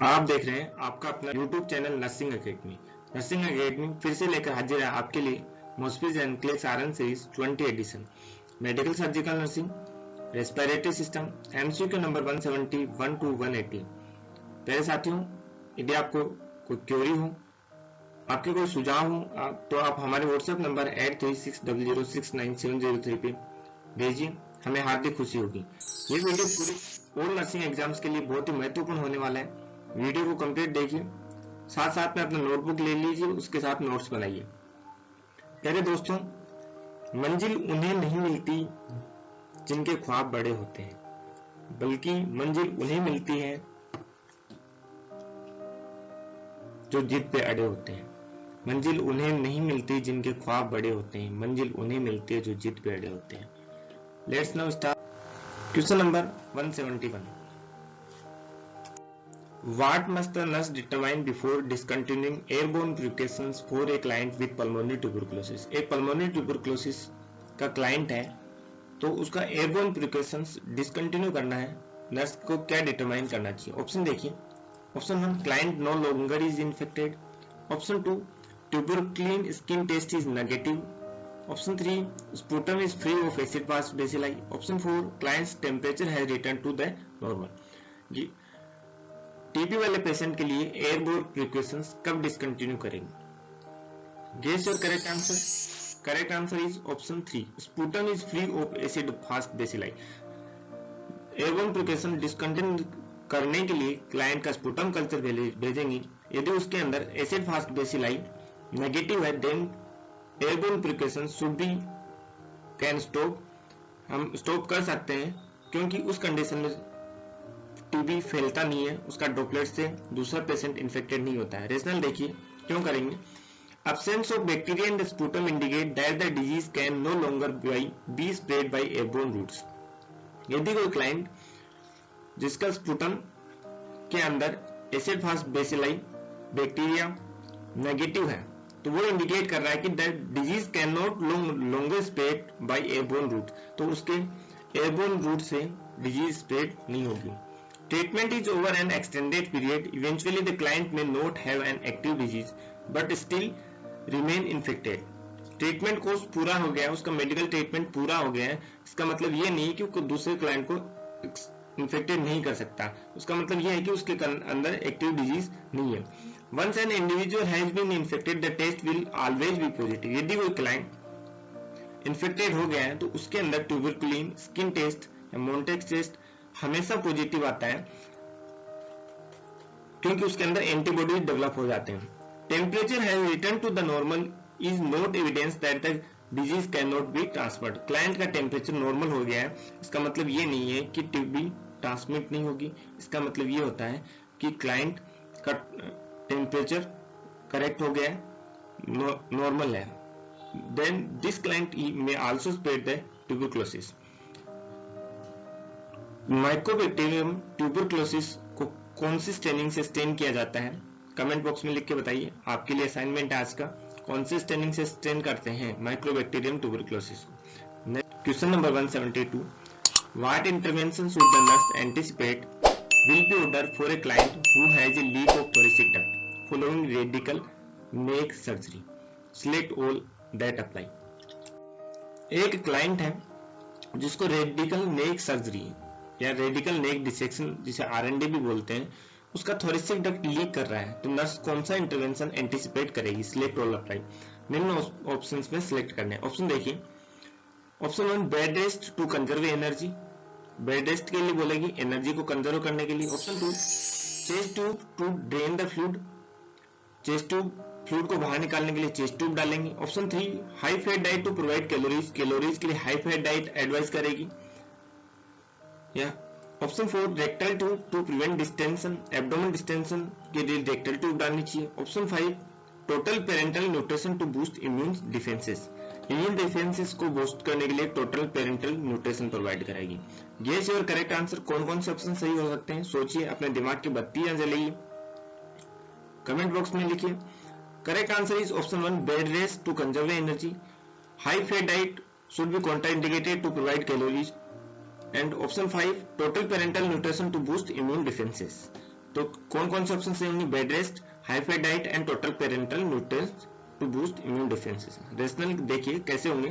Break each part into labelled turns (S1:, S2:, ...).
S1: आप देख रहे हैं आपका अपना YouTube channel nursing academy. Nursing academy फिर से लेकर हाजिर है आपके लिए Mosby's and NCLEX RN series 20 edition, medical surgical nursing, respiratory system, MCQ number 170, 1 to 180। प्यारे साथियों, यदि आपको कोई क्वेरी हो, आपके कोई सुझाव हो, तो आप हमारे व्हाट्सएप नंबर 8360069703 पे भेजिए, हमें हार्दिक खुशी होगी। ये वीडियो पूरे और नर्सिंग एग्जाम्स के लिए बहुत ही महत्वपूर्ण होने वाला है। वीडियो को कंप्लीट देखिए, साथ साथ में अपना नोटबुक ले लीजिए, उसके साथ नोट्स बनाइए। प्यारे दोस्तों, मंजिल उन्हें नहीं मिलती जिनके ख्वाब बड़े होते हैं, बल्कि मंजिल उन्हें मिलती है जो जिद पे अड़े होते हैं। मंजिल उन्हें नहीं मिलती जिनके ख्वाब बड़े होते हैं, मंजिल उन्हें मिलती है जो जिद पे अड़े होते हैं। Let's now start. Question number 171। What must the nurse determine before discontinuing airborne precautions for a client with pulmonary tuberculosis? एक pulmonary tuberculosis का client है, तो उसका airborne precautions discontinue करना है, नर्स को क्या डिटरमाइन करना चाहिए? ऑप्शन देखिए। Option 1, client no longer is infected. Option 2, tuberculin skin test is negative. Option 3, sputum is free of acid fast bacilli. Option 4, client's temperature has returned to the normal. TB वाले patient के लिए airborne precautions कब discontinue करेंगे? Guess your correct answer. Correct answer is option 3, sputum is free of acid fast bacilli. Airborne precaution discontinue करने के लिए client का sputum culture भेजेंगे। यदि उसके अंदर एसिड फास्ट बेसिलाई नेगेटिव है, then airborne precaution should be can stop. हम स्टॉप कर सकते हैं, क्योंकि उस कंडीशन में टीबी फैलता नहीं है, उसका ड्रॉपलेट से दूसरा पेशेंट इन्फेक्टेड नहीं होता है। रेशनल देखिए क्यों करेंगे। Absence of bacteria in the sputum indicate that the disease can no longer be spread by airborne routes. यदि कोई क्लाइंट जिसका स्पुटम के अंदर acid fast bacilli bacteria negative है, तो वो इंडिकेट कर रहा है कि that disease can not longer spread by airborne route, तो उसके एयरबोर्न रूट से डिजीज स्प्रेड नहीं होगी। Treatment is over an extended period. Eventually, the client may not have an active disease, but still remain infected. Treatment course पूरा हो गया है, उसका मेडिकल ट्रीटमेंट पूरा हो गया है। इसका मतलब ये नहीं कि वो दूसरे क्लाइंट को इन्फेक्टेड नहीं कर सकता। उसका मतलब ये है कि उसके अंदर एक्टिव डिजीज नहीं है। Once an individual has been infected, the test will always be positive. यदि कोई क्लाइंट इन्फेक्टेड हो गया है, तो उसके अंदर ट्यूबरकुलिन स्किन टेस्ट या मोन्टेक्स टेस्ट हमेशा पॉजिटिव आता है, क्योंकि उसके अंदर एंटीबॉडीज डेवलप हो जाते हैं। Temperature has return to the normal is not evidence that the disease can not be transferred. Client का टेम्परेचर नॉर्मल हो गया है, इसका मतलब ये नहीं है कि टीबी ट्रांसमिट नहीं होगी। इसका मतलब ये होता है कि क्लाइंट का टेम्परेचर करेक्ट हो गया है, नॉर्मल है, then this client may also spread the tuberculosis. Mycobacterium tuberculosis को कौन सी स्टेनिंग से स्टेन किया जाता है? कमेंट बॉक्स में लिख के बताइए। आपके लिए असाइनमेंट है आज का, कौन सी स्टेनिंग से स्टेन करते हैं माइकोबैक्टीरियम ट्यूबरकुलोसिस को। Question number 172। What intervention should the nurse anticipate will be order for a client who has a leak of thoracic duct following radical neck surgery? Select all that apply. एक client है जिसको radical नेक surgery या radical neck dissection, जिसे R&D भी बोलते हैं, उसका thoracic duct leak कर रहा है, तो नर्स कौन सा इंटरवेंशन एंटिसिपेट करेगी? Select all apply. निम्न ऑप्शंस में सिलेक्ट करने हैं। ऑप्शन देखिए। Option 1, bed rest to conserve energy. Bed rest के लिए बोलेगी, एनर्जी को कंजर्व करने के लिए। Option 2, chest tube to drain the fluid. Chest tube fluid को बाहर निकालने के लिए चेस्ट ट्यूब डालेंगे। Option 3, high fat diet to provide calories. Calories के लिए हाई फैट डाइट एडवाइस करेगी। या option 4, rectal tube to prevent distension. Abdomen distension के लिए रेक्टल ट्यूब डालनी चाहिए। Option 5, total parenteral nutrition to boost immune defences. Immune defences को boost करने के लिए टोटल पेरेंटल न्यूट्रिशन प्रोवाइड कराएगी। Guess your correct answer. कौन कौन से ऑप्शन सही हो सकते हैं? सोचिए, अपने दिमाग की बत्तियां जलाइए, कमेंट बॉक्स में लिखिए। Correct answer is option 1, bed rest to conserve energy. High fat diet should be contraindicated to provide calories. And option 5, total parenteral nutrition to boost immune defences. तो कौन कौन से ऑप्शन सही होंगे? Bed rest, high fat diet and total parenteral nutrients to boost immune defences. Rationale देखिए कैसे होंगे।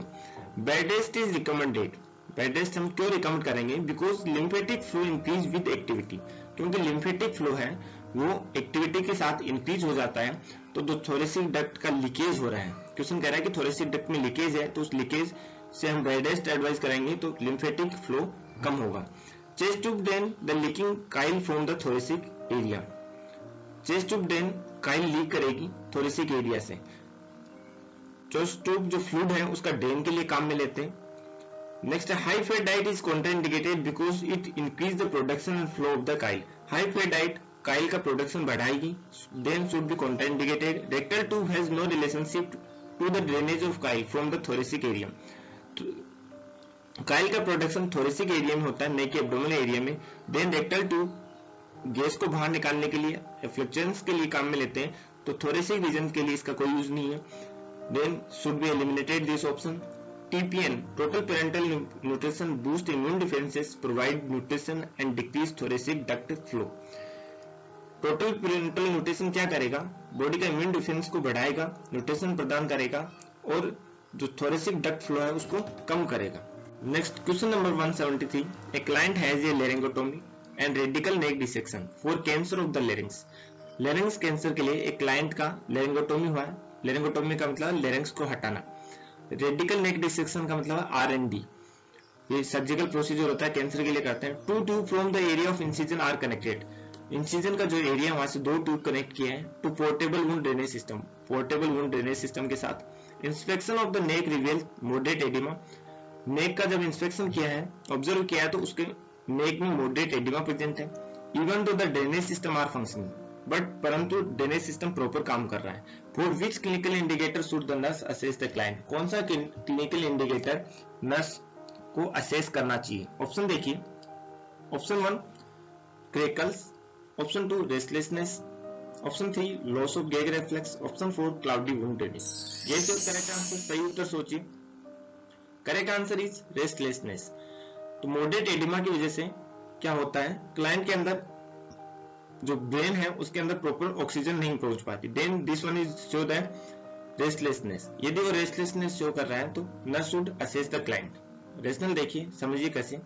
S1: Bed rest is recommended. Bed rest हम क्यों रिकमेंड करेंगे? Because lymphatic flow increase with activity, क्योंकि लिम्फेटिक फ्लो है वो एक्टिविटी के साथ इंक्रीज हो जाता है। तो जो थोरेसिक डक्ट का लीकेज हो रहा है, क्वेश्चन कह रहा है कि थोरेसिक डक्ट में लीकेज है, तो उस लीकेज से हम बेड रेस्ट एडवाइस करेंगे तो लिम्फेटिक फ्लो कम होगा। Chest tube drain the leaking chyle from the thoracic area. Chest tube drain chyle leak करेगी थोरेसिक एरिया से। चेस्ट ट्यूब जो फ्लूइड है उसका ड्रेन के लिए काम में लेते हैं। Next, high fat diet is contraindicated because it increase the production and flow of the chyle. High fat diet chyle का प्रोडक्शन बढ़ाएगी, then should be contraindicated. Rectal tube has no relationship to the drainage of Kyle from the thoracic area. Kyle का production thoracic area में होता है, नहीं कि abdominal area में। Then rectal tube gas को बाहर निकालने के लिए, एफ्लक्शंस के लिए काम में लेते हैं, तो थोरेसिक रीजन के लिए इसका कोई यूज नहीं है। Then should be eliminated this option. TPN, total parental nutrition boost immune defenses, provide nutrition and decrease thoracic duct flow। Total parenteral nutrition क्या करेगा? बॉडी का इम्यून डिफेंस को बढ़ाएगा, न्यूट्रिशन प्रदान करेगा और जो थोरेसिक डक्ट फ्लो है उसको कम करेगा। Next question number 173, a client has a laryngotomy and radical neck dissection for cancer of the larynx. Larynx cancer के लिए एक क्लाइंट का लेरिंगोटोमी हुआ है। लेरिंगोटोमी का मतलब लेरिंग्स को हटाना। रेडिकल नेक डिसेक्शन का मतलब RND, ये सर्जिकल प्रोसीजर होता है, कैंसर के लिए करते हैं। To tube from the area of incision are connected. Incision का जो एरिया वहां से 2 ट्यूब कनेक्ट किए हैं to portable wound drainage system, portable wound drainage system के साथ। Inspection of the neck reveal moderate oedema. Neck का जब इंस्पेक्शन किया है, ऑब्जर्व किया है, तो उसके नेक में मॉडरेट एडिमा प्रेजेंट है। Even though the drainage system are functioning, but परंतु ड्रेनेज सिस्टम प्रॉपर काम कर रहा है। For which clinical indicator should the nurse assess the client. कौन सा क्लिनिकल इंडिकेटर नर्स को असेस करना चाहिए? ऑप्शन देखिए। Option 1 crackles, option 2 restlessness, option 3 loss of gag reflex, option 4 cloudy wound drainage. ये जो करेक्ट आंसर, सही उत्तर सोचिए। Correct answer is restlessness. तो मॉडरेट एडिमा की वजह से क्या होता है? क्लाइंट के अंदर जो ब्रेन है उसके अंदर प्रॉपर ऑक्सीजन नहीं पहुंच पाती। Then this one is show that restlessness. यदि वो रेस्टलेसनेस शो कर रहा है तो nurse should assess the client. Rationale देखिए, समझिए कैसे,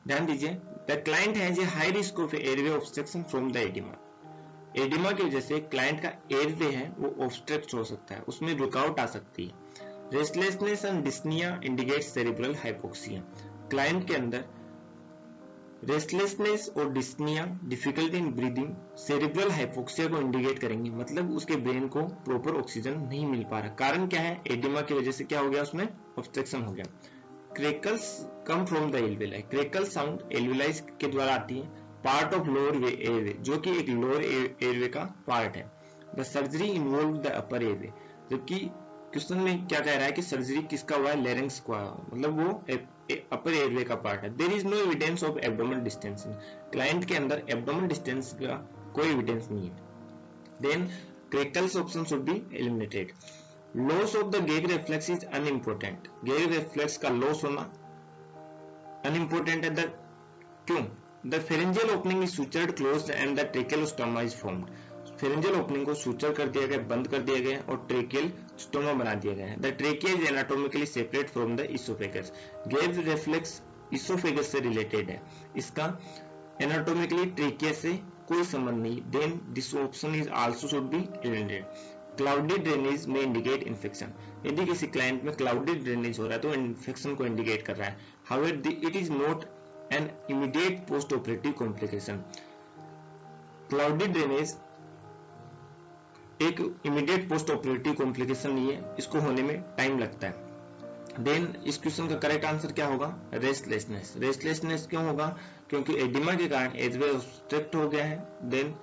S1: ध्यान दीजिए। The client has a high risk of airway obstruction from the oedema. Oedema की वजह से क्लाइंट का एयरवे है वो ऑब्स्ट्रक्ट हो सकता है, उसमें रुकावट आ सकती है। Restlessness and dyspnoea indicates cerebral hypoxia. Client के अंदर रेस्टलेसनेस और dyspnoea, difficulty in breathing, cerebral hypoxia को इंडिकेट करेंगे, मतलब उसके ब्रेन को प्रॉपर ऑक्सीजन नहीं मिल पा रहा। कारण क्या है? एडिमा की वजह से क्या हो गया? उसमें ऑब्स्ट्रक्शन हो गया। Crackles come from the alveoli. Crackle sound alveoli के द्वारा आती है, पार्ट ऑफ लोअर एयरवे, जो कि एक लोअर एयरवे का पार्ट है। The surgery involve the upper airway, जबकि क्वेश्चन में क्या कह रहा है कि सर्जरी किसका हुआ है? लेरिंग्स का, मतलब वो अपर एयरवे का पार्ट है। There is no evidence of abdominal distending. Client के अंदर एब्डोमिनल डिस्टेंस का कोई एविडेंस नहीं है। Then crackles option should be eliminated. Loss of the gag reflex is unimportant. Gag reflex का लॉस होना अनइम्पोर्टेंट है। क्यों? The pharyngeal opening is sutured closed and the tracheal stoma is formed. Pharyngeal opening को suture कर दिया गया, बंद कर दिया गया और ट्रेकियल स्टोमा बना दिया गया है। The trachea is anatomically separate from the oesophagus. Gag reflex oesophagus से रिलेटेड है, इसका एनाटोमिकली ट्रेकिया से कोई संबंध नहीं। Then this option is also should be eliminated. Cloudy drainage में इंडिकेट इन्फेक्शन। यदि किसी क्लाइंट में क्लाउडी ड्रेनेज हो रहा है तो इन्फेक्शन को इंडिकेट कर रहा है। However it is not an immediate post operative complication. Cloudy drainage एक इमीडिएट पोस्ट ऑपरेटिव कॉम्प्लिकेशन नहीं है, इसको होने में टाइम लगता है। देन इस क्वेश्चन का करेक्ट आंसर क्या होगा? रेस्टलेसनेस। रेस्टलेसनेस क्यों होगा? क्योंकि एडिमा के कारण एयरवे ऑब्स्ट्रक्ट हो गया है। देन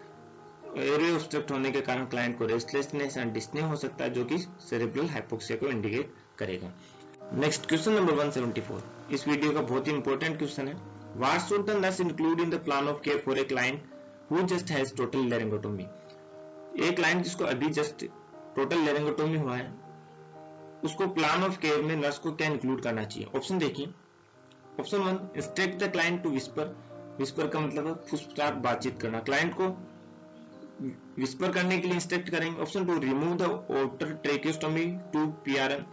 S1: एयरवे ऑब्स्ट्रक्ट होने के कारण क्लाइंट को रेस्टलेसनेस एंड डिस्ने हो सकता है, जो कि सेरेब्रल हाइपोक्सिया को इंडिकेट करेगा। नेक्स्ट क्वेश्चन नंबर 174, इस वीडियो का बहुत ही इंपॉर्टेंट क्वेश्चन है। What should the nurse include in the plan of care for a client who just has total laryngotomy. एक क्लाइंट जिसको अभी जस्ट टोटल लेरिंगोटोमी हुआ है, उसको प्लान ऑफ केयर में नर्स को क्या इंक्लूड करना चाहिए? ऑप्शन देखिए। Option 1 instruct the client to whisper. Whisper का मतलब है फुसफुसाहट, बातचीत करना। क्लाइंट को विस्पर करने के लिए इंस्ट्रक्ट करेंगे। Option 2 remove the outer tracheostomy tube PRN,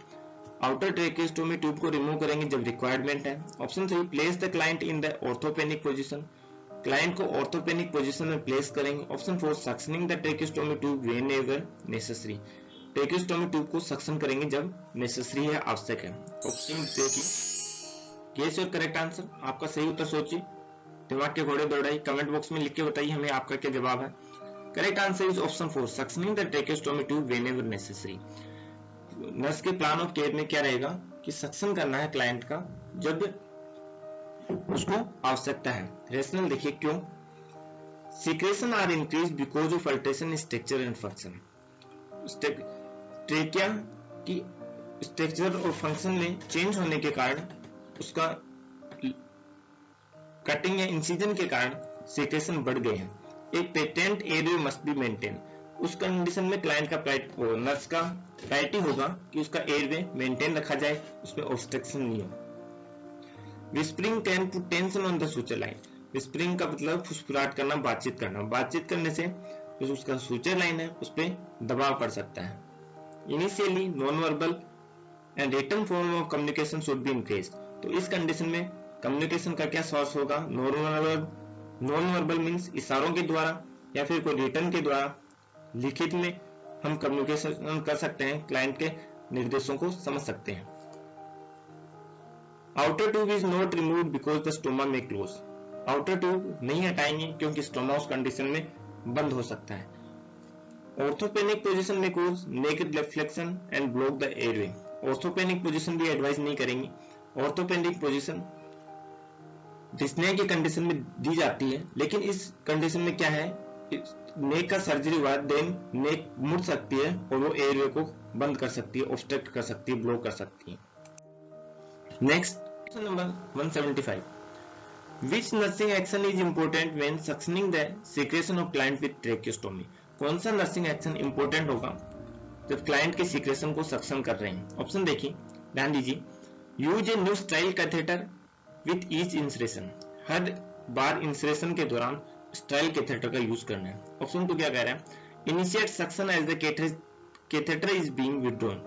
S1: outer tracheostomy tube को रिमूव करेंगे जब रिक्वायरमेंट है। Option 3 place the client in the orthopneic position, client को ऑर्थोपेनिक पोजीशन में प्लेस करेंगे। Option 4 suctioning the tracheostomy tube whenever necessary, tracheostomy tube को suction करेंगे जब नेसेसरी है, आवश्यक है। ऑप्शन देखिए, गेस योर करेक्ट आंसर, आपका सही उत्तर सोचिए, दिमाग के घोड़े दौड़ाइए, कमेंट बॉक्स में लिख के बताइए हमें आपका क्या जवाब है। Correct answer is option 4 suctioning the tracheostomy tube whenever necessary. Nurse के प्लान ऑफ केयर में क्या रहेगा कि सक्शन करना है क्लाइंट का जब उसको आवश्यकता है। रेशनल देखिए क्यों, secretion are increase because of alteration in structure and function, trachea की स्ट्रक्चर और फंक्शन में चेंज होने के कारण, उसका कटिंग या इंसिजन के कारण सीक्रेशन बढ़ गए हैं। एक patent area must be maintain, उस कंडीशन में क्लाइंट का नर्स का प्रायोरिटी होगा कि उसका एयरवे मेंटेन रखा जाए, उसमें ऑब्स्ट्रक्शन नहीं हो। Whispering can put tension on the suture line, whispering का मतलब फुसफुसाहट करना, बातचीत करना, बातचीत करने से जो उसका सूचर लाइन है उस पर दबाव पड़ सकता है। Initially non verbal and written form of communication should be increase, तो इस कंडीशन में कम्युनिकेशन का क्या सोर्स होगा, नॉन वर्बल मीन्स इशारों के द्वारा या फिर कोई रिटन के द्वारा, लिखित में हम कम्युनिकेशन कर सकते हैं, क्लाइंट के निर्देशों को समझ सकते हैं। Outer tube is not removed because the stoma में क्लोज, आउटर ट्यूब नहीं हटाएंगे क्योंकि स्टोमा उस कंडीशन में बंद हो सकता है। ऑर्थोपेनिक पोजीशन में cause neck reflection and block the airway, orthopneic position भी एडवाइस नहीं करेंगे। ऑर्थोपेनिक पोजीशन डिस्ने की कंडीशन में दी जाती है, लेकिन इस कंडीशन में क्या है, नेक का सर्जरी हुआ देन नेक मुड़ सकती है और वो एयरवे को बंद कर सकती है, ऑब्स्ट्रक्ट कर सकती है, ब्लॉक कर सकती है। Next question number 175, Which nursing action is important when suctioning the secretion of client with tracheostomy? कौन सा नर्सिंग एक्शन इंपोर्टेंट होगा जब क्लाइंट के सीक्रेशन को सक्शन कर रहे हैं? ऑप्शन देखिए, ध्यान दीजिए। Use a new sterile catheter with each insertion, हर बार इंसरेशन के दौरान स्टाइल कैथेटर का यूज करना है। ऑप्शन 2 क्या कह रहा है, initiate suction as the catheter is being withdrawn,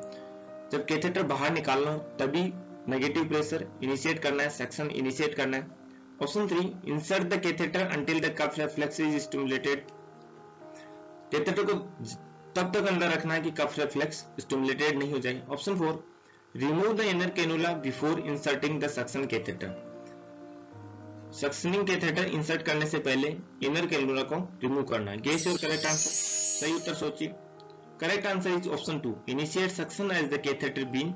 S1: जब कैथेटर बाहर निकालना हो तभी नेगेटिव प्रेशर इनिशिएट करना है, सक्शन इनिशिएट करना है। Option 3 insert the catheter until the cough reflex is stimulated, catheter को तब तक अंदर रखना है कि कफ रिफ्लेक्स स्टिमुलेटेड नहीं हो जाए। Option 4 remove the inner cannula before inserting the suction catheter, suctioning catheter insert करने से पहले इनर कैनुला को रिमूव करना है। गेस योर करेक्ट आंसर, सही उत्तर सोचिए। Correct answer is option 2 initiate suction as the catheter been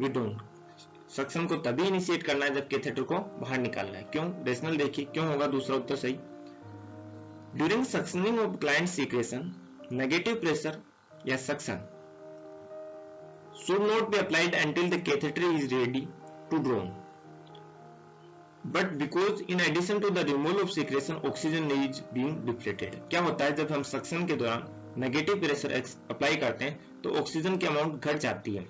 S1: withdrawn, suction को तभी इनिशिएट करना है जब कैथेटर को बाहर निकालना है। क्यों? रेशनल देखिए क्यों होगा दूसरा उत्तर सही। During suctioning of client secretion negative pressure या suction should not be applied until the catheter is ready to drawn, but because in addition to the removal of secretion oxygen is being depleted। क्या होता है जब हम suction के दौरान negative pressure apply करते हैं तो ऑक्सीजन की अमाउंट घट जाती है।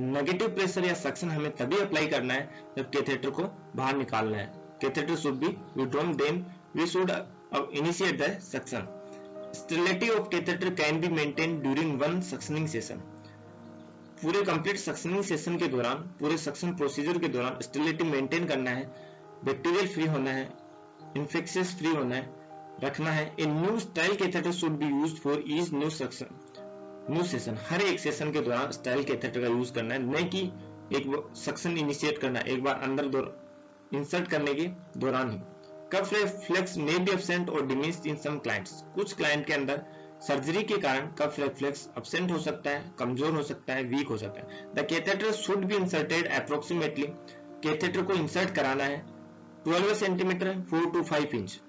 S1: नेगेटिव प्रेशर या सक्शन हमें तभी अप्लाई करना है जब कैथेटर को बाहर निकालना है। Catheter should be withdrawn then we should initiate the suction. Sterility of catheter can be maintain during one suctioning session, पूरे कंप्लीट सक्शनिंग सेशन के दौरान, पूरे सक्शन प्रोसीजर के दौरान स्टेरिलिटी मेंटेन करना है, बैक्टीरियल फ्री होना है, इन्फेक्शियस फ्री होना है, रखना है। A new sterile catheter should be used for each new session, हर एक सेशन के दौरान स्टाइल कैथेटर का यूज करना है, न कि एक सक्शन इनिशिएट करना एक बार अंदर इंसर्ट करने के दौरान ही। Cough reflex may be absent और डिमिनिश्ड इन सम क्लाइंट्स, कुछ क्लाइंट के अंदर सर्जरी के कारण कफ रिफ्लेक्स एब्सेंट हो सकता है, कमजोर हो सकता है, वीक हो सकता है। The catheter should be inserted approximately, catheter को इंसर्ट कराना है 12 सेंटीमीटर 4 to 5 इंच।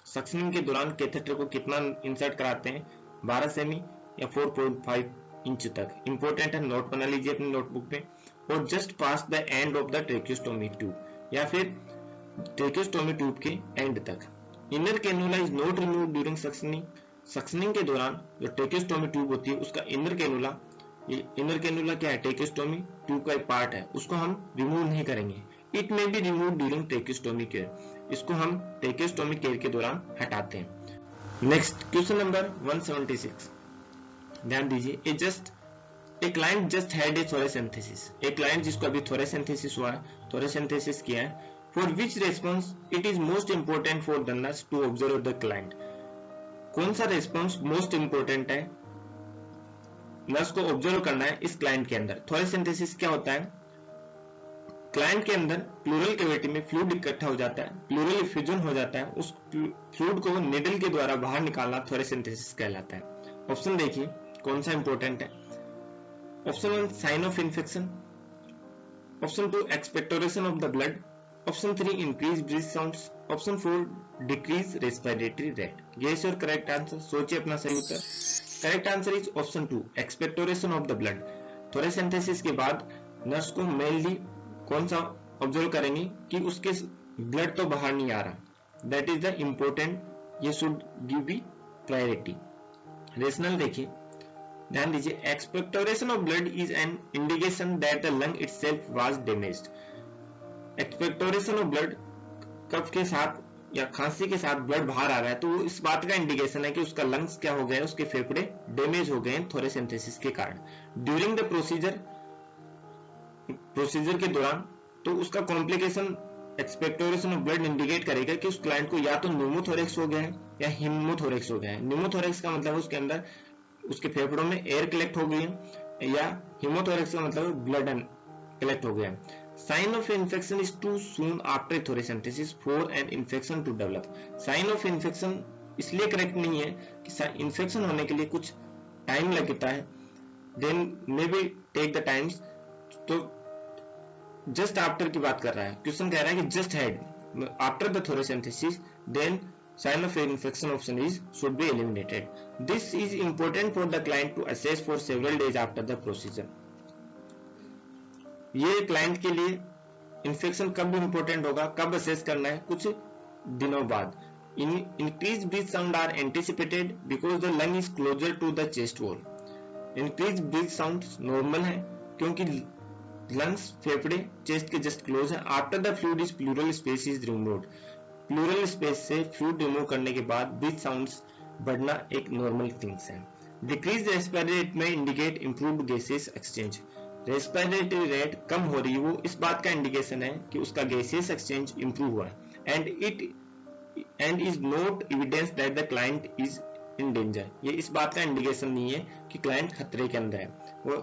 S1: सक्शनिंग के दौरान कैथेटर को कितना इंसर्ट कराते हैं, 12 सेमी या 4.5 इंच तक। इंपॉर्टेंट है, नोट बना लीजिए अपनी नोटबुक पे। और just pass the end of the tracheostomy tube, या फिर ट्रेकियोस्टोमी ट्यूब के एंड तक। Inner cannula is not removed during suctioning, suctioning के दौरान जो ट्रेकियोस्टोमी ट्यूब होती है उसका इनर कैनुला, ये इनर कैनुला क्या है, ट्रेकियोस्टोमी ट्यूब का एक पार्ट है, उसको हम रिमूव नहीं करेंगे। It may be remove during tracheostomy care, इसको हम ट्रेकियोस्टोमी केयर के दौरान हटाते हैं। नेक्स्ट क्वेश्चन नंबर 176, ध्यान दीजिए, a client just had a thoracentesis, एक क्लाइंट जिसको अभी थोरेसेंथेसिस हुआ है, थोरेसेंथेसिस किया है, for which response it is most important for the nurse to observe the client. कौन सा रेस्पॉन्स मोस्ट इंपोर्टेंट है नर्स को ऑब्जर्व करना है इस क्लाइंट के अंदर। थोरेसेंथेसिस क्या होता है, क्लाइंट के अंदर प्लूरल कैविटी में फ्लूइड इकट्ठा हो जाता है, प्लूरल इफ्यूजन हो जाता है, उस फ्लूइड को निडल के द्वारा बाहर निकालना थोरेसेंथेसिस कहलाता है। ऑप्शन देखिए कौन सा इंपॉर्टेंट है। Option 1 sign of infection, option 2 expectoration of the blood, option 3 increase breath sounds, option 4 decrease respiratory rate. Guess your correct answer, सोचिए अपना सही उत्तर। Correct answer is option 2 expectoration of the blood. Thoracentesis के बाद nurse को mainly कौन सा observe करेंगे कि उसके ब्लड तो बाहर नहीं आ रहा, दैट इज द इंपॉर्टेंट, ये should give be priority. Rational देखिए, ध्यान दीजिए, expectoration of blood is an indication that the lung itself was damaged. Expectoration of blood, कफ के साथ या खांसी के साथ ब्लड बाहर आ रहा है तो वो इस बात का इंडिकेशन है कि उसका लंग्स क्या हो गया है, उसके फेफड़े डैमेज हो गए हैं थोरेसेंथेसिस के कारण। ड्यूरिंग द प्रोसीजर के दौरान तो उसका complication expectoration of blood indicate करेगा कि उस क्लाइंट को या तो न्यूमोथोरेक्स हो गया है या हिमोथोरेक्स हो गया है। न्यूमोथोरेक्स का मतलब उसके अंदर उसके फेफड़ों में एयर कलेक्ट हो गई है, या हिमोथोरेक्स का मतलब ब्लड कलेक्ट हो गया है। Sign of infection is too soon after thoracentesis for an infection to develop. Sign of infection इसलिए करेक्ट नहीं है कि इन्फेक्शन होने के लिए कुछ टाइम लगता है, then may be take the times, तो जस्ट आफ्टर की बात कर रहा है। क्वेश्चन कह रहा है कि just had after the thoracentesis, then sign of infection option is should be eliminated. This is important for the client to assess for several days after the procedure. ये क्लाइंट के लिए इन्फेक्शन कब important होगा, कब assess करना है, कुछ दिनों बाद। Increase breath sound are anticipated because the lung is closer to the chest wall. Increase breath sound normal है क्योंकि लंग्स फेफड़े चेस्ट के जस्ट क्लोज है। After the fluid is pleural space is removed, pleural space से fluid remove करने के बाद breath sounds बढ़ना एक नॉर्मल थिंग्स है। डिक्रीज रेस्पिरेटरी रेट में indicate improved gases exchange. Respiratory rate कम हो रही है, वो इस बात का इंडिकेशन है कि उसका गैसेस एक्सचेंज इंप्रूव हुआ है। And is not evidence that the client is in danger. ये इस बात का इंडिकेशन नहीं है कि क्लाइंट खतरे के अंदर है। वो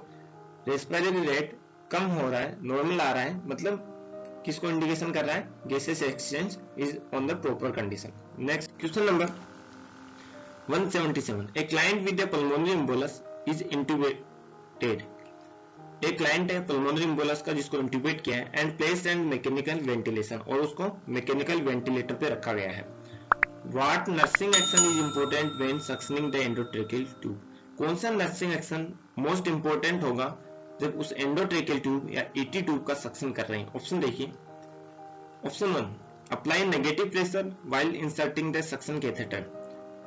S1: रेस्पिरेटरी रेट कम हो रहा है, नॉर्मल आ रहा है, मतलब किसको इंडिकेशन कर रहा है, gases exchange is on the proper condition. Next question number 177, a client with a pulmonary embolus is intubated. एक क्लाइंट है पल्मोनरी एम्बोलस का जिसको इंट्यूबेट किया है and placed and mechanical ventilation, और उसको मैकेनिकल वेंटिलेटर पे रखा गया है। What nursing action is important when suctioning the endotracheal tube. कौन सा नर्सिंग एक्शन मोस्ट इंपॉर्टेंट होगा जब उस एंडोट्रेकियल ट्यूब या ईटी ट्यूब का सक्शन कर रहे हैं। ऑप्शन देखिए, option 1 apply negative pressure while inserting the suction catheter.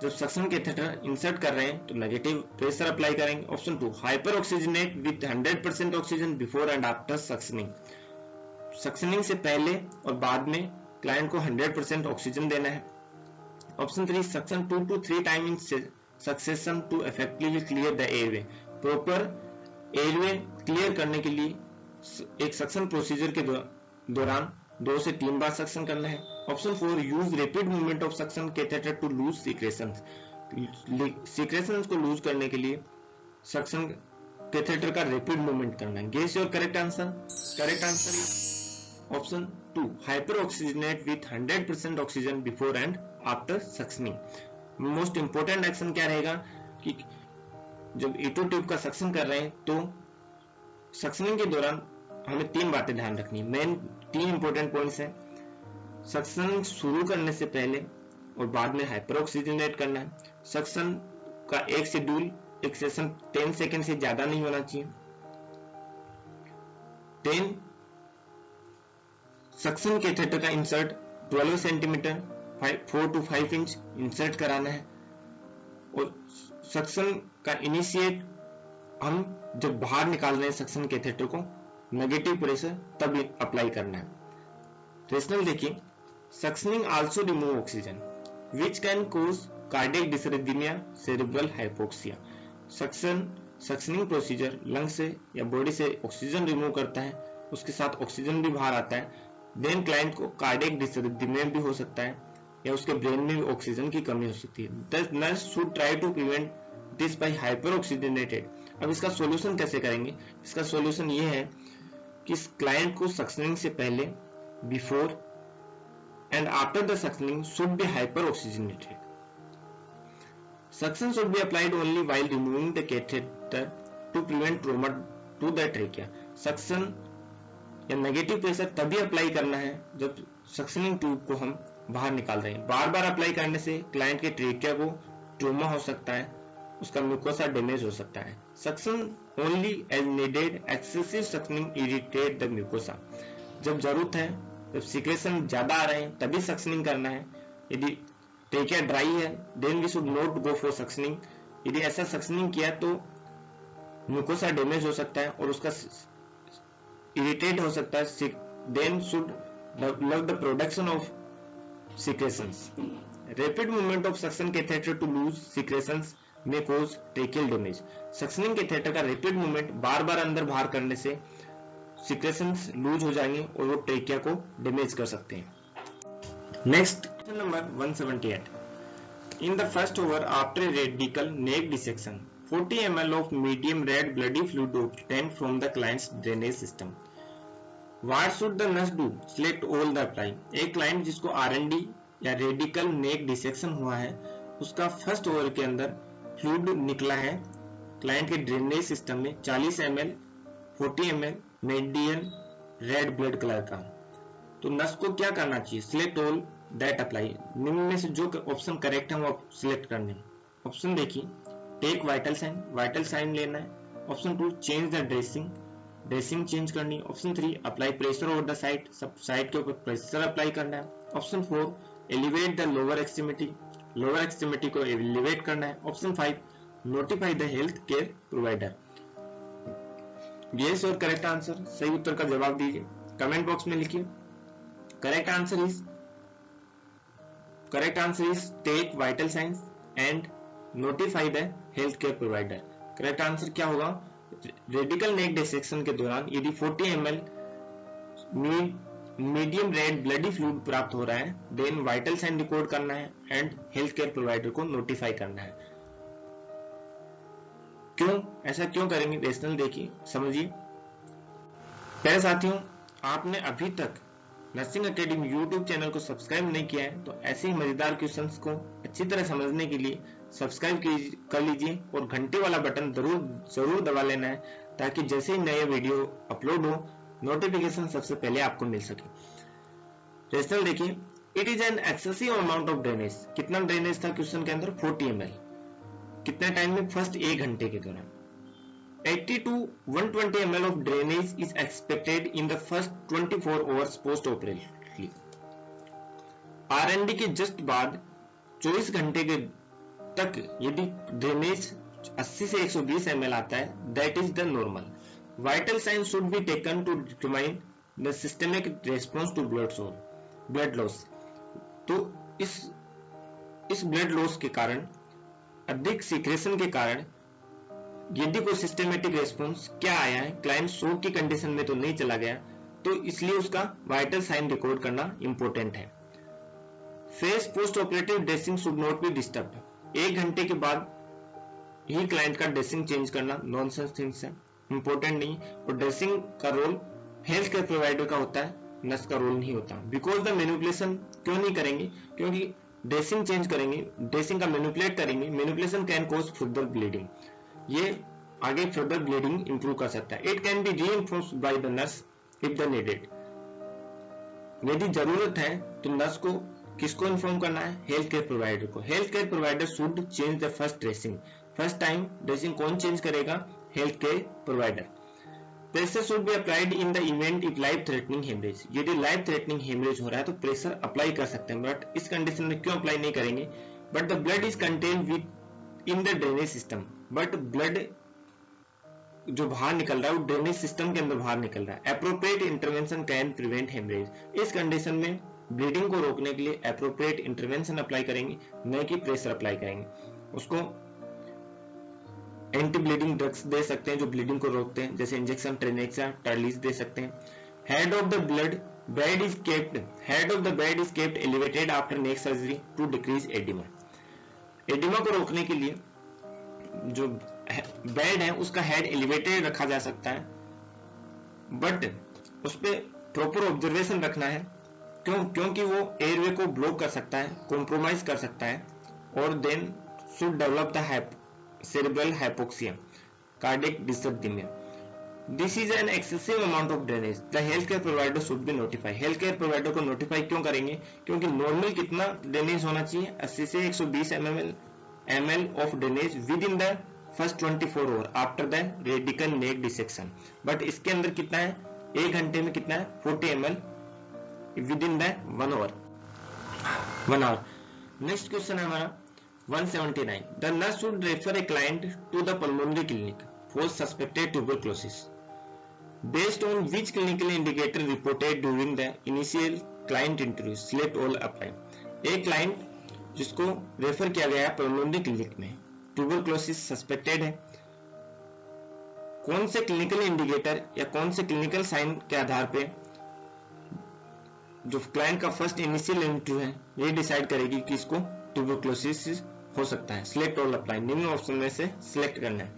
S1: जब सक्शन कैथेटर इंसर्ट कर रहे हैं तो नेगेटिव प्रेशर अप्लाई करेंगे। Option 2 hyper oxygenate with 100% oxygen before and after suctioning. Suctioning से पहले और बाद में क्लाइंट को 100% ऑक्सीजन देना है। Option 3 suction 2 to 3 time in succession to effectively clear the airway. Proper airway clear करने के लिए एक सक्शन प्रोसीजर के दौरान 2 से 3 बार सक्शन करना है। Option 4 use rapid movement of suction catheter to loose secretions. Secretions को लूज करने के लिए सक्शन कैथेटर का रैपिड मूवमेंट करना है। Guess your correct answer. Correct answer is option 2 hyper oxygenate with 100% oxygen before and after suctioning. Most important action क्या रहेगा कि जब ईटो ट्यूब का सक्शन कर रहे हैं तो सक्शनिंग के दौरान हमें 3 बातें ध्यान रखनी है। मेन 3 इंपॉर्टेंट पॉइंट्स हैं। सक्शन शुरू करने से पहले और बाद में हाइपर ऑक्सीजनेट करना है। सक्शन का एक शेड्यूल, एक सेशन 10 सेकेंड से ज्यादा नहीं होना चाहिए। 10 सक्शन कैथेटर का insert 12 centimetre 4 to 5 inch insert कराना है। और सक्शन का इनिशिएट हम जब बाहर निकाल रहे हैं सक्शन कैथेटर को, नेगेटिव प्रेशर तब अप्लाई करना है। रेशनल देखिए, suctioning also remove oxygen which can cause cardiac डिसरिथमिया, cerebral hypoxia. Suctioning procedure lung से या बॉडी से ऑक्सीजन रिमूव करता है, उसके साथ ऑक्सीजन भी बाहर आता है। देन क्लाइंट को कार्डियक डिसरिथमिया भी हो सकता है या उसके ब्रेन में भी ऑक्सीजन की कमी हो सकती है। The nurse should try to prevent this by hyper oxygenated. अब इसका सॉल्यूशन कैसे करेंगे? इसका सॉल्यूशन ये है कि इस क्लाइंट को सक्शनिंग से पहले, before and after the suctioning should be hyper oxygenated. Suction should be applied only while removing the catheter to prevent trauma to the trachea. Suction या नेगेटिव प्रेशर तभी अप्लाई करना है जब सक्शनिंग ट्यूब को हम बाहर निकाल रहे हैं। बार बार अप्लाई करने से क्लाइंट के ट्रेकिया को ट्रोमा हो सकता है, उसका म्यूकोसा डैमेज हो सकता है। Suction only as needed, excessive suctioning irritate the mucosa. जब जरूरत है, जब सिक्रेशन ज्यादा आ रहे हैं तभी सक्शनिंग करना है। यदि ट्रेकिया ड्राई है then we should not go for suctioning. यदि ऐसा सक्शनिंग किया तो म्यूकोसा डैमेज हो सकता है और उसका इरिटेट हो सकता है। Then should develop the production of secretions. Rapid movement of suction catheter to loose secretions में cause tracheal damage. Suctioning catheter का रैपिड मूवमेंट बार बार अंदर बाहर करने से सिक्रेशंस लूज हो जाएंगे और वो ट्रेकिया को डैमेज कर सकते हैं। Next question number 178. In the first hour after radical neck dissection, 40 ml of medium red bloody fluid obtained from the client's drainage system. What should the nurse do? Select all the apply. एक client जिसको RND या radical neck dissection हुआ है, उसका first over के अंदर fluid निकला है क्लाइंट के ड्रेनेज सिस्टम में 40 ml, 40 ml median red blood colour का। तो नर्स को क्या करना चाहिए? Select all that apply. निम्न में से जो ऑप्शन करेक्ट है वो आप सिलेक्ट करने हैं। ऑप्शन देखिए, टेक वाइटल साइन लेना है। Option 2 change the dressing change करनी है। Option 3 apply pressure over the site, सब साइट के ऊपर प्रेशर अप्लाई करना है। Option 4 elevate the lower extremity को एलिवेट करना है। Option 5 notify the health care provider. Yes और करेक्ट आंसर, सही उत्तर का जवाब दीजिए, कमेंट बॉक्स में लिखिए। Correct answer is take vital signs and notify the health care provider. Correct answer क्या होगा? रेडिकल नेक डिसेक्शन के दौरान यदि 40 ml medium red bloody fluid प्राप्त हो रहा है, देन वाइटल साइन रिकॉर्ड करना है एंड हेल्थ केयर प्रोवाइडर को नोटिफाई करना है। क्यों ऐसा क्यों करेंगे? रेशनल देखिए, समझिए। प्यारे साथियों, आपने अभी तक नर्सिंग एकेडमी यूट्यूब चैनल को सब्सक्राइब नहीं किया है तो ऐसे ही मजेदार क्वेश्चंस को अच्छी तरह समझने के लिए सब्सक्राइब कर लीजिए और घंटे वाला बटन जरूर दबा लेना है ताकि जैसे ही नए वीडियो अपलोड हो नोटिफिकेशन सबसे पहले आपको मिल सके। रेशनल देखिए, it is an excessive amount of drainage. कितना ड्रेनेज था क्वेश्चन के अंदर? 40 ml। कितने टाइम में? फर्स्ट 1 घंटे के दौरान। 80 to 120 ml of drainage is expected in the first 24 hours post-operatively. RND के जस्ट बाद 24 घंटे के तक यदि ड्रेनेज 80 से 120 ml आता है, that is the normal. Vital signs should be taken to determine the systemic response to blood loss. तो इस ब्लड लॉस के कारण, अधिक सीक्रेशन के कारण यदि कोई सिस्टमेटिक रेस्पॉन्स क्या आया है, क्लाइंट शॉक की कंडीशन में तो नहीं चला गया, तो इसलिए उसका वाइटल साइन रिकॉर्ड करना इंपॉर्टेंट है। Face post operative dressing should not be disturb. 1 घंटे के बाद ही क्लाइंट का ड्रेसिंग चेंज करना नॉनसेंस थिंग्स है, इंपॉर्टेंट नहीं। और ड्रेसिंग का रोल हेल्थ केयर प्रोवाइडर का होता है, नर्स का रोल नहीं होता। बिकॉज द मैनिपुलेशन क्यों नहीं करेंगे? क्योंकि ड्रेसिंग चेंज करेंगे, ड्रेसिंग का मैनिपुलेट करेंगे, manipulation can cause further bleeding. ये आगे फर्दर ब्लीडिंग इंप्रूव कर सकता है। It can be reinforced by the nurse if the needed. यदि जरूरत है तो नर्स को किसको इन्फॉर्म करना है? हेल्थ केयर प्रोवाइडर को। Health care provider should change the first dressing. First time dressing कौन चेंज करेगा? Health care provider. Pressure should be applied in the event if life threatening haemorrhage. यदि life threatening haemorrhage हो रहा है तो pressure apply कर सकते हैं, बट इस कंडीशन में क्यों अप्लाई नहीं करेंगे? But the blood is contained with in the drainage system. But blood जो बाहर निकल रहा है वो ड्रेनेज सिस्टम के अंदर बाहर निकल रहा है। Appropriate intervention can prevent haemorrhage. इस कंडीशन में ब्लीडिंग को रोकने के लिए एप्रोप्रिएट इंटरवेंशन अप्लाई करेंगे, न कि प्रेशर अप्लाई करेंगे। उसको एंटी ब्लीडिंग ड्रग्स दे सकते हैं जो ब्लीडिंग को रोकते हैं, जैसे इंजेक्शन ट्रेनेक्सा, टर्लीज दे सकते हैं। Head of the bed is kept elevated after neck surgery to decrease oedema. Oedema को रोकने के लिए जो बेड है उसका हेड एलिवेटेड रखा जा सकता है, बट उस पर प्रॉपर ऑब्जर्वेशन रखना है। क्योंकि वो एयरवे को ब्लॉक कर सकता है, कॉम्प्रोमाइज कर सकता है, और then should develop the cerebral hypoxia, cardiac dysrhythmia. This is an excessive amount of drainage. The healthcare provider should be notified. Healthcare provider को notify क्यों करेंगे? क्योंकि नॉर्मल कितना ड्रेनेज होना चाहिए? 80 से 120 ml of drainage within the first 24 hour after the radical neck dissection. But इसके अंदर कितना है? 1 घंटे में कितना है? 40 ml within the 1 hour. Next question है हमारा 179. The nurse should refer a client to the pulmonary clinic for suspected tuberculosis based on which clinical indicator reported during the initial client interview. Select all apply. एक client जिसको refer किया गया है pulmonary clinic में, tuberculosis suspected है, कौन से clinical indicator या कौन से क्लिनिकल साइन के आधार पे जो क्लाइंट का फर्स्ट इनिशियल इंटरव्यू है ये डिसाइड करेगी कि इसको ट्यूबरक्लोसिस हो सकता है। सिलेक्ट ऑल अप्लाई, निम्न ऑप्शन में से सिलेक्ट करना है।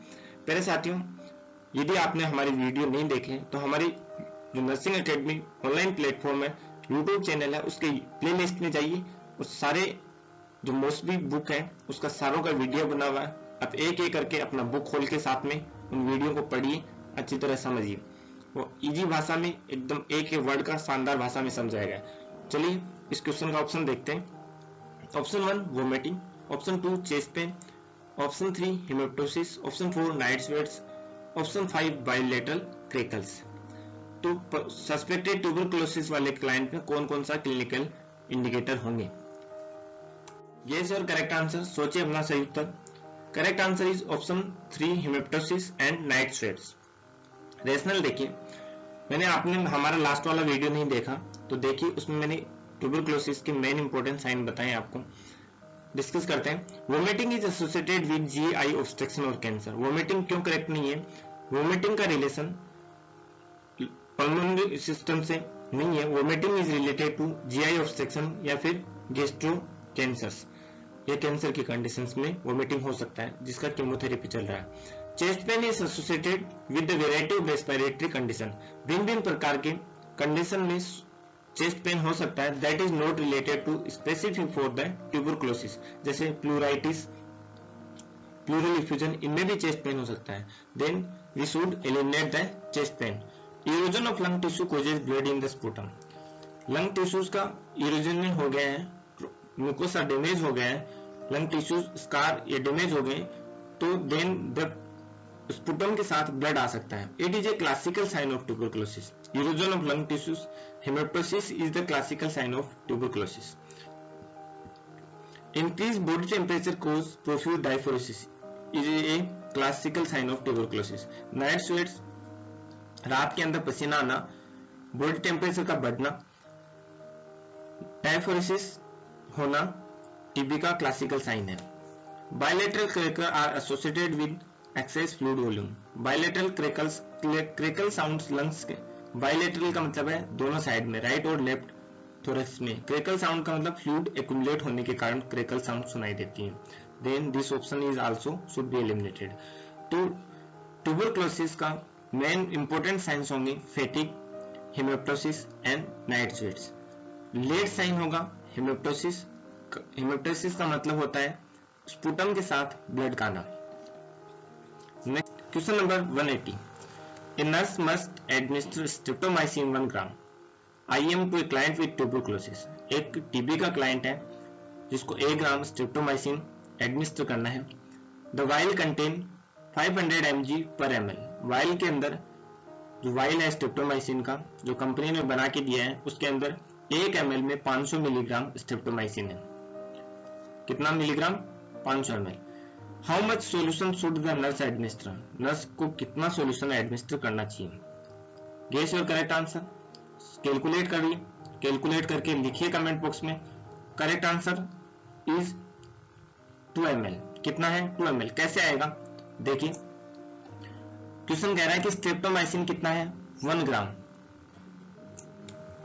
S1: प्यारे साथियों, यदि आपने हमारी वीडियो नहीं देखे तो हमारी जो नर्सिंग एकेडमी ऑनलाइन प्लेटफॉर्म है, यूट्यूब चैनल है, उसके प्लेलिस्ट में जाइए, उस सारे जो मोस्टली बुक है उसका सारों का वीडियो बना हुआ है। आप एक एक करके अपना बुक खोल के साथ में उन वीडियो को पढ़िए, अच्छी तरह समझिए, वो इजी भाषा में एकदम एक वर्ड का शानदार भाषा में समझाएगा। चलिए इस क्वेश्चन का ऑप्शन देखते हैं। Option 1 vomiting, option 2 chest pain, option 3 haemoptysis, option 4 night sweats, option 5 bilateral crackles. तो सस्पेक्टेड ट्यूबरक्लोसिस वाले क्लाइंट में कौन कौन सा क्लिनिकल इंडिकेटर होंगे? यस और करेक्ट आंसर, सोचिए अपना सही उत्तर। Correct answer is option 3 haemoptysis and night sweats. Rationale देखिए, मैंने आपने हमारा लास्ट वाला वीडियो नहीं देखा तो देखिए, उसमें मैंने ट्यूबरक्लोसिस के मेन इंपॉर्टेंट साइन बताए आपको। डिस्कस करते हैं। Vomiting is associated with GI obstruction और कैंसर। वोमिटिंग क्यों करेक्ट नहीं है? वोमिटिंग का रिलेशन पल्मोनरी सिस्टम से नहीं है। Vomiting is related to GI obstruction या फिर गैस्ट्रो कैंसर्स, या कैंसर की कंडीशंस में वोमिटिंग हो सकता है जिसका कीमोथेरेपी चल रहा है। Chest pain is associated with the variety of respiratory condition. भिन्न भिन्न प्रकार के कंडीशन में चेस्ट पेन हो सकता है, that is not related to specific for the tuberculosis, जैसे प्लूराइटिस, प्लूरल इफ्यूजन, इनमें भी चेस्ट पेन हो सकता है। Then we should eliminate the chest pain. Erosion of lung tissue causes blood in the sputum. Lung tissues का erosion हो गया है, म्यूकोसा डैमेज हो गया है, लंग टिश्यूज स्कार या डैमेज हो गए, तो देन द स्पुटम के साथ ब्लड आ सकता है। It is a classical sign of tuberculosis. Erosion of lung tissues, haemoptysis is the classical sign of tuberculosis. Increase body temperature cause profuse diaphoresis is a classical sign of tuberculosis. Night sweats, रात के अंदर पसीना आना, body temperature का बढ़ना, diaphoresis होना TB का classical sign है। Bilateral crackle are associated with excess fluid volume. Bilateral crackle sounds lungs के, बायलेटरल का मतलब है दोनों साइड में, राइट और लेफ्ट थोरैक्स में। क्रेकल साउंड का मतलब फ्लूइड एक्यूमुलेट होने के कारण क्रेकल साउंड सुनाई देती है। Then this option is also should be eliminated. तो ट्यूबरक्लोसिस का मेन इंपोर्टेंट साइंस होंगे fatigue, haemoptysis and night sweats. Late sign होगा हेमेप्टोसिस। हेमेप्टोसिस का मतलब होता है स्पुटम के साथ ब्लड का आना। Next question number 180। A nurse must administer streptomycin 1 gram IM to a client with tuberculosis। एक टीबी का क्लाइंट है जिसको 1 ग्राम स्ट्रेप्टोमाइसिन एडमिनिस्टर करना है। The while contain 500 mg per ml। While के अंदर जो वाइल है स्ट्रेप्टोमाइसिन का, जो कंपनी ने बना के दिया है, उसके अंदर 1 ml में 500 मिलीग्राम स्ट्रेप्टोमाइसिन है। कितना milligram? 500 ml। How much solution should the nurse administer. नर्स को कितना सोल्यूशन एडमिनिस्टर करना चाहिए? Guess your correct answer, calculate करिए। कैलकुलेट करके लिखिए कमेंट बॉक्स में। Correct answer is 2 ml। कितना है? 2 ml। कैसे आएगा? देखिए क्वेश्चन कह रहा है कि स्ट्रेप्टोमाइसिन कितना है? 1 ग्राम।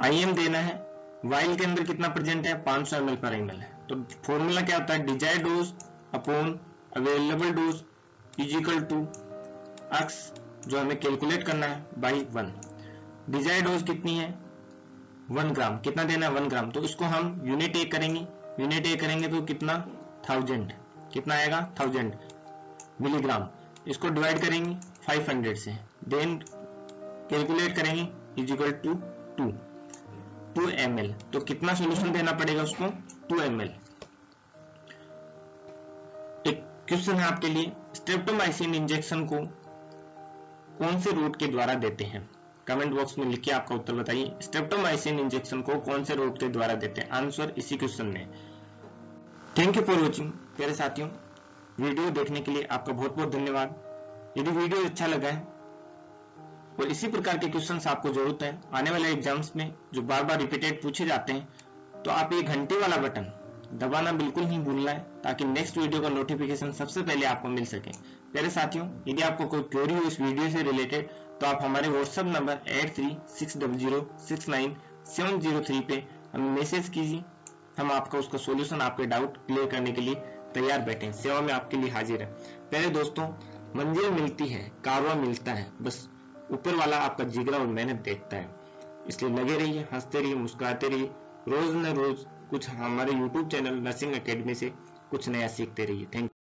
S1: IM देना है, वाइल के अंदर कितना प्रेजेंट है? 500 ml पर ml है। तो फॉर्मूला क्या होता है? Desired dose upon available dose is equal to x, जो हमें कैलकुलेट करना है, बाई 1। डिजायर्ड डोज कितनी है? 1 ग्राम। कितना देना है? 1 ग्राम। तो इसको हम यूनिट ए करेंगे, यूनिट ए करेंगे तो कितना? 1000। कितना आएगा? 1000 मिलीग्राम। इसको डिवाइड करेंगे 500 से, देन कैलकुलेट करेंगे इज इक्वल टू 2 ml। तो कितना सोल्यूशन देना पड़ेगा उसको? 2 ml। एक क्वेश्चन है आपके लिए, स्ट्रेप्टोमाइसिन इंजेक्शन को कौन से रूट के द्वारा देते हैं? कमेंट बॉक्स में लिखिए आपका उत्तर बताइए। स्ट्रेप्टोमाइसिन इंजेक्शन को कौन से रूट के द्वारा देते हैं? आंसर इसी क्वेश्चन में। Thank you for watching. प्यारे साथियों, वीडियो देखने के लिए आपका बहुत बहुत धन्यवाद। यदि वीडियो अच्छा लगा है और इसी प्रकार के क्वेश्चंस आपको जरूरत है आने वाले एग्जाम्स में जो बार बार रिपीटेड पूछे जाते हैं, तो आप ये घंटे वाला बटन दबाना बिल्कुल नहीं भूलना है, ताकि नेक्स्ट वीडियो का नोटिफिकेशन सबसे पहले आपको मिल सके। प्यारे साथियों, यदि आपको कोई क्वेरी हो इस वीडियो से रिलेटेड, तो आप हमारे व्हाट्सएप नंबर 8360069703 पे हमें मैसेज कीजिए। हम आपका उसका सोल्यूशन, आपके डाउट क्लियर करने के लिए तैयार बैठे हैं, सेवा में आपके लिए हाजिर है। प्यारे दोस्तों, मंजिल मिलती है, कारवां मिलता है, बस ऊपर वाला आपका जिगरा और मेहनत देखता है। इसलिए लगे रहिए, हंसते रहिए, मुस्कुराते रहिए। रोज न रोज कुछ हमारे YouTube चैनल नर्सिंग एकेडमी से कुछ नया सीखते रहिए। Thank you.